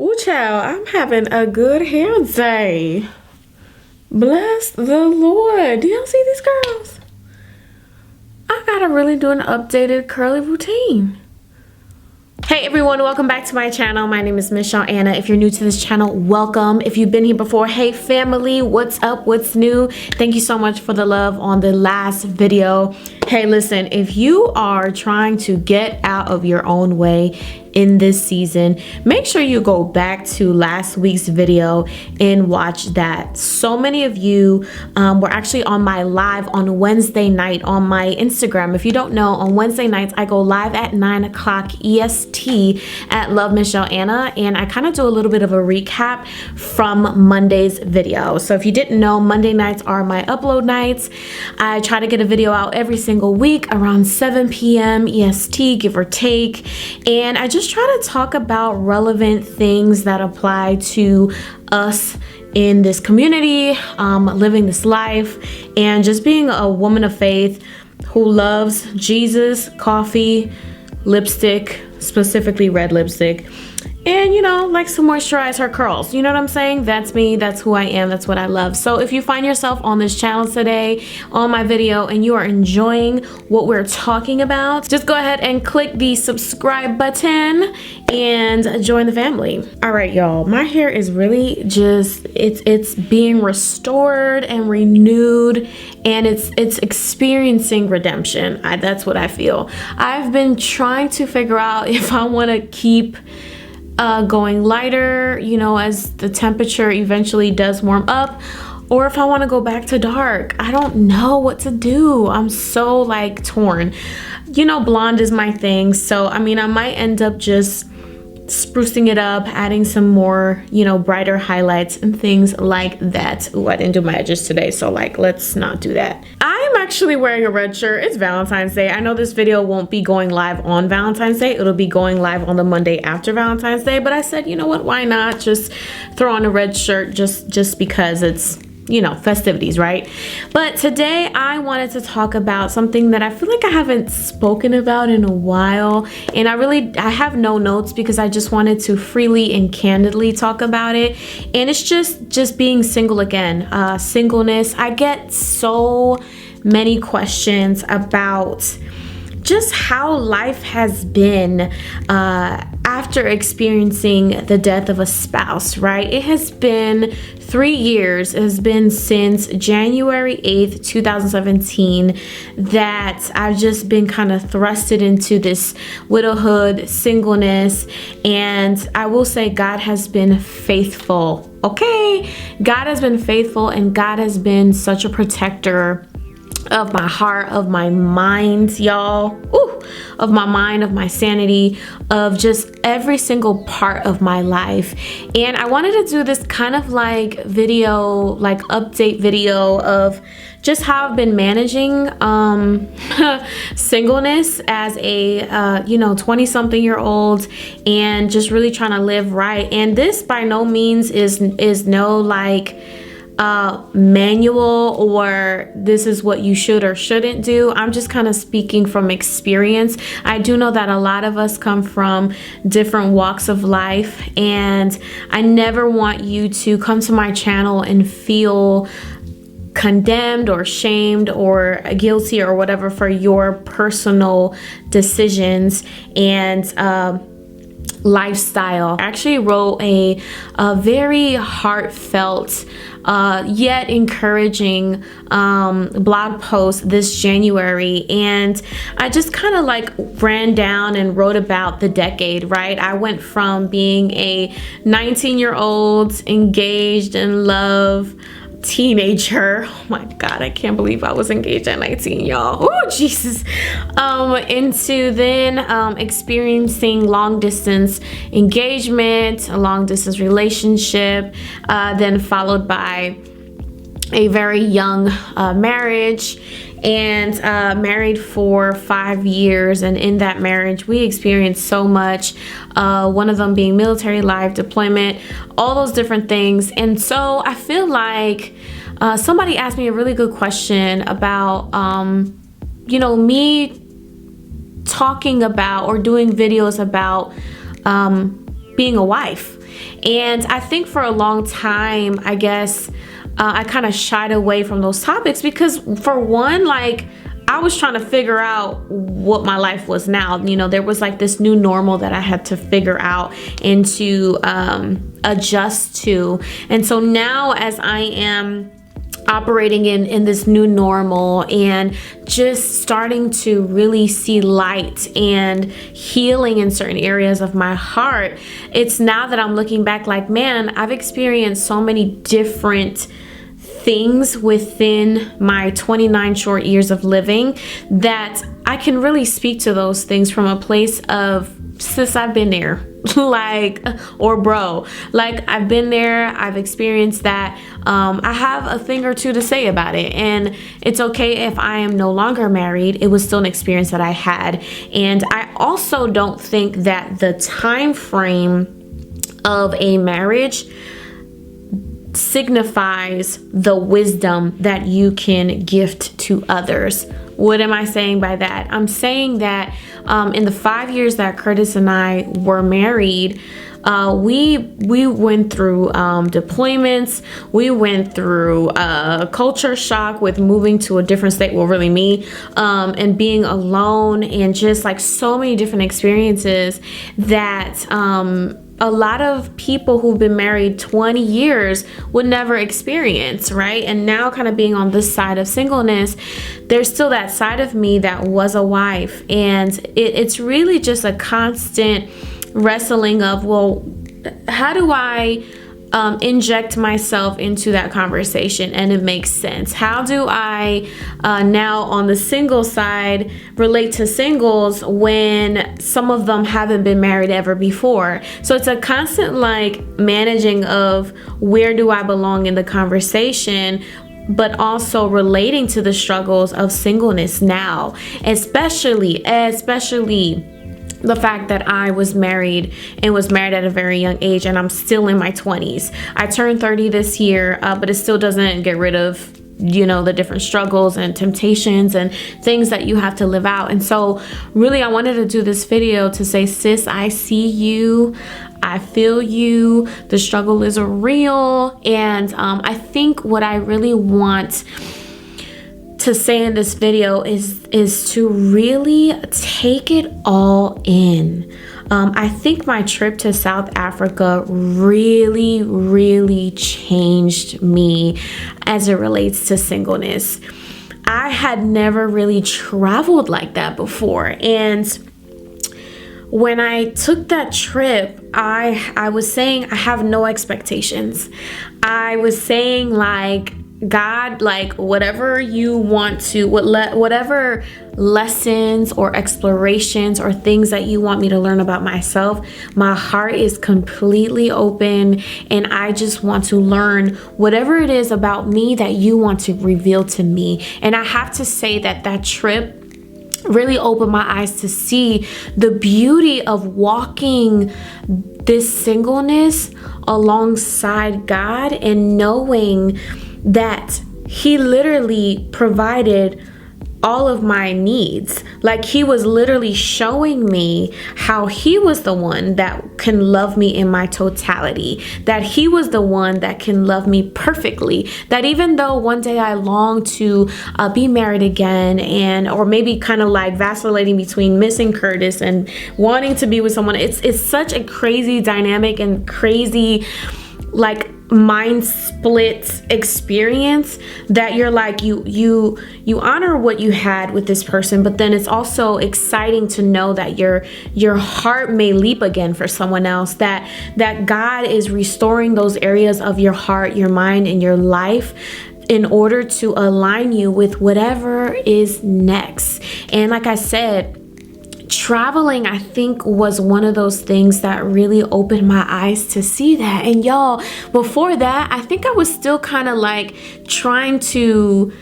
Ooh, child, I'm having a good hair day. Bless the Lord. Do y'all see these girls? I gotta really do an updated curly routine. Hey everyone, welcome back to my channel. My name is MichelleAna. If you're new to this channel, welcome. If you've been here before, hey family, what's up, what's new? Thank you so much for the love on the last video. Hey, listen, if you are trying to get out of your own way in this season, make sure you go back to last week's video and watch that. So many of you were actually on my live on Wednesday night on my Instagram. If you don't know, on Wednesday nights I go live at 9 o'clock EST at loveMichelleAna, and I kind of do a little bit of a recap from Monday's video. So if you didn't know, Monday nights are my upload nights. I try to get a video out every single week around 7 p.m. EST, give or take, and I just try to talk about relevant things that apply to us in this community, living this life, and just being a woman of faith who loves Jesus, coffee, lipstick, specifically red lipstick, and, you know, likes to moisturize her curls. You know what I'm saying? That's me. That's who I am. That's what I love. So if you find yourself on this channel today, on my video, and you are enjoying what we're talking about, just go ahead and click the subscribe button and join the family. All right, y'all, my hair is really just, it's being restored and renewed, and it's experiencing redemption. That's what I feel. I've been trying to figure out if I want to keep going lighter, you know, as the temperature eventually does warm up, or if I want to go back to dark. I don't know what to do. I'm so like torn. You know, blonde is my thing, so I mean, I might end up just sprucing it up, adding some more, you know, brighter highlights and things like that. Ooh, I didn't do my edges today, so like, let's not do that. I'm actually wearing a red shirt. It's Valentine's Day. I know this video won't be going live on Valentine's Day. It'll be going live on the Monday after Valentine's Day, but I said, you know what, why not just throw on a red shirt just because it's, you know, festivities, right? But today I wanted to talk about something that I feel like I haven't spoken about in a while, and I have no notes because I just wanted to freely and candidly talk about it. And it's just being single again, singleness. I get so many questions about just how life has been after experiencing the death of a spouse, right? It has been 3 years. It has been since January 8th, 2017 that I've just been kind of thrusted into this widowhood, singleness, and I will say God has been faithful, okay? God has been faithful, and God has been such a protector of my heart, of my mind, y'all. Ooh, of my mind, of my sanity, of just every single part of my life. And I wanted to do this kind of like video, like update video of just how I've been managing singleness as a you know, 20-something-year-old, and just really trying to live right. And this by no means is no like manual or this is what you should or shouldn't do. I'm just kind of speaking from experience. I do know that a lot of us come from different walks of life, and I never want you to come to my channel and feel condemned or shamed or guilty or whatever for your personal decisions and lifestyle. I actually wrote a very heartfelt yet encouraging blog post this January, and I just kind of like ran down and wrote about the decade, right? I went from being a 19-year-old engaged in love teenager. Oh my God, I can't believe I was engaged at 19, y'all. Oh Jesus. Into then experiencing long distance engagement, a long distance relationship, then followed by a very young marriage, and married for 5 years. And in that marriage we experienced so much, one of them being military life, deployment, all those different things. And so I feel like somebody asked me a really good question about you know, me talking about or doing videos about being a wife. And I think for a long time, I guess, I kind of shied away from those topics because, for one, like, I was trying to figure out what my life was now. You know, there was like this new normal that I had to figure out and to adjust to. And so now, as I am operating in this new normal and just starting to really see light and healing in certain areas of my heart, it's now that I'm looking back like, man, I've experienced so many different things within my 29 short years of living that I can really speak to those things from a place of, sis, I've been there. Like, or bro, like, I've been there, I've experienced that. I have a thing or two to say about it, and it's okay if I am no longer married. It was still an experience that I had. And I also don't think that the time frame of a marriage signifies the wisdom that you can gift to others. What am I saying by that? I'm saying that in the 5 years that Curtis and I were married, we went through deployments. We went through culture shock with moving to a different state. Well, really me, and being alone, and just like so many different experiences that a lot of people who've been married 20 years would never experience, right? And now, kind of being on this side of singleness, there's still that side of me that was a wife. And it's really just a constant wrestling of, well, how do I inject myself into that conversation and it makes sense? How do I now on the single side relate to singles when some of them haven't been married ever before? So it's a constant like managing of where do I belong in the conversation, but also relating to the struggles of singleness now, especially the fact that I was married and was married at a very young age, and I'm still in my 20s. I turned 30 this year, but it still doesn't get rid of, you know, the different struggles and temptations and things that you have to live out. And so really, I wanted to do this video to say, sis, I see you. I feel you. The struggle is real. And I think what I really want to say in this video is to really take it all in. I think my trip to South Africa really changed me as it relates to singleness. I had never really traveled like that before, and when I took that trip, I was saying I have no expectations. I was saying, like, God, like, whatever you want to, whatever lessons or explorations or things that you want me to learn about myself, my heart is completely open, and I just want to learn whatever it is about me that you want to reveal to me. And I have to say that trip really opened my eyes to see the beauty of walking this singleness alongside God, and knowing that He literally provided all of my needs. Like, He was literally showing me how He was the one that can love me in my totality, that He was the one that can love me perfectly, that even though one day I long to be married again, and or maybe kind of like vacillating between missing Curtis and wanting to be with someone, it's such a crazy dynamic and crazy, like, mind split experience, that you're like, you honor what you had with this person, but then it's also exciting to know that your heart may leap again for someone else, that God is restoring those areas of your heart, your mind, and your life in order to align you with whatever is next. And like I said, traveling, I think, was one of those things that really opened my eyes to see that. And y'all, before that, I think I was still kind of like trying to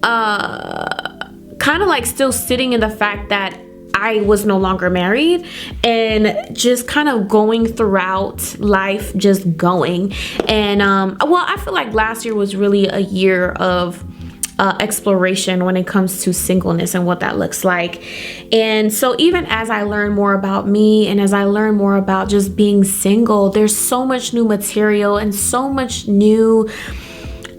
kind of like still sitting in the fact that I was no longer married, and just kind of going throughout life, just going. And well, I feel like last year was really a year of exploration when it comes to singleness and what that looks like. And so even as I learn more about me and as I learn more about just being single, there's so much new material and so much new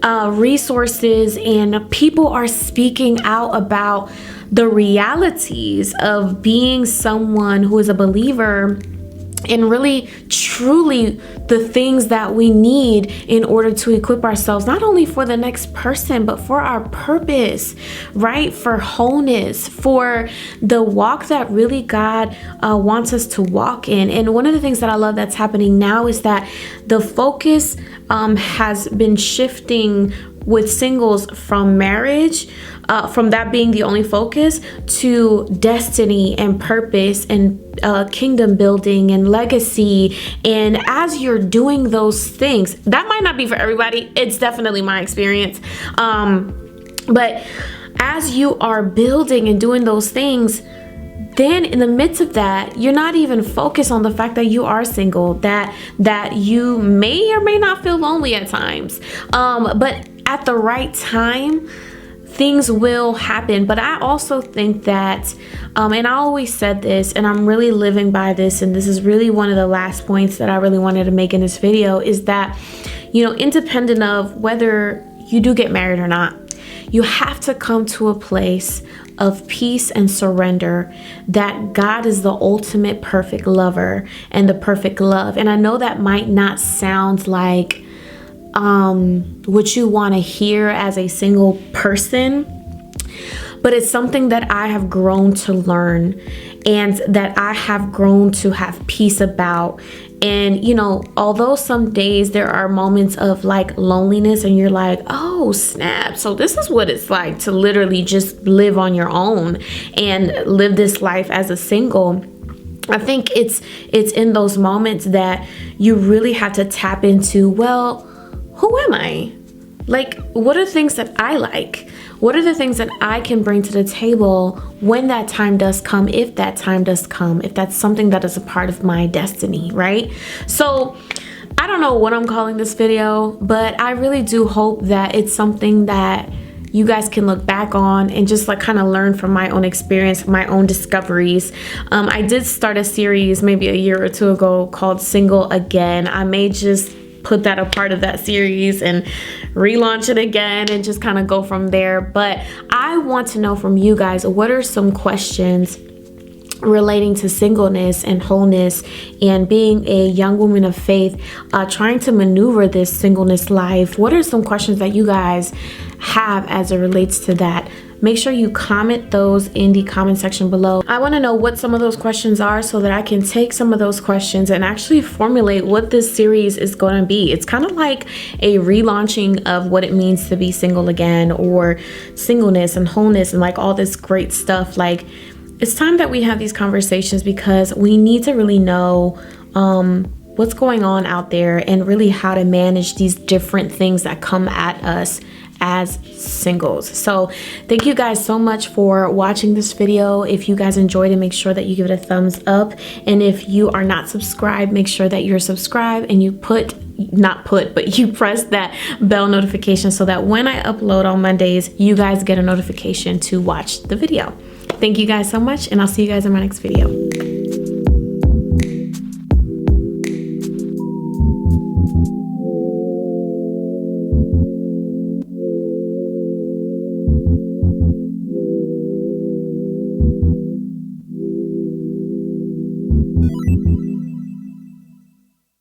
resources, and people are speaking out about the realities of being someone who is a believer, and really truly the things that we need in order to equip ourselves, not only for the next person, but for our purpose, right? For wholeness, for the walk that really God wants us to walk in. And one of the things that I love that's happening now is that the focus has been shifting with singles from marriage, from that being the only focus, to destiny and purpose and kingdom building and legacy. And as you're doing those things, that might not be for everybody. It's definitely my experience. But as you are building and doing those things, then in the midst of that, you're not even focused on the fact that you are single, that you may or may not feel lonely at times. But at the right time, things will happen. But I also think that, and I always said this, and I'm really living by this, and this is really one of the last points that I really wanted to make in this video, is that, independent of whether you do get married or not, you have to come to a place of peace and surrender that God is the ultimate perfect lover and the perfect love. And I know that might not sound like what you want to hear as a single person, but it's something that I have grown to learn and that I have grown to have peace about. And, although some days there are moments of like loneliness and you're like, oh snap, so this is what it's like to literally just live on your own and live this life as a single. I think it's in those moments that you really have to tap into, well, who am I? Like, what are the things that I like? What are the things that I can bring to the table when that time does come, if that time does come, if that's something that is a part of my destiny, right? So I don't know what I'm calling this video, but I really do hope that it's something that you guys can look back on and just like kind of learn from my own experience, my own discoveries. I did start a series maybe a year or two ago called Single Again. I may just put that a part of that series and relaunch it again and just kind of go from there. But I want to know from you guys, what are some questions relating to singleness and wholeness and being a young woman of faith, trying to maneuver this singleness life? What are some questions that you guys have as it relates to that? Make sure you comment those in the comment section below. I want to know what some of those questions are so that I can take some of those questions and actually formulate what this series is going to be. It's kind of like a relaunching of what it means to be single again, or singleness and wholeness and like all this great stuff. Like, it's time that we have these conversations because we need to really know what's going on out there and really how to manage these different things that come at us as singles. So thank you guys so much for watching this video. If you guys enjoyed it, make sure that you give it a thumbs up. And if you are not subscribed, make sure that you're subscribed and you you press that bell notification so that when I upload on Mondays, you guys get a notification to watch the video. Thank you guys so much, and I'll see you guys in my next video.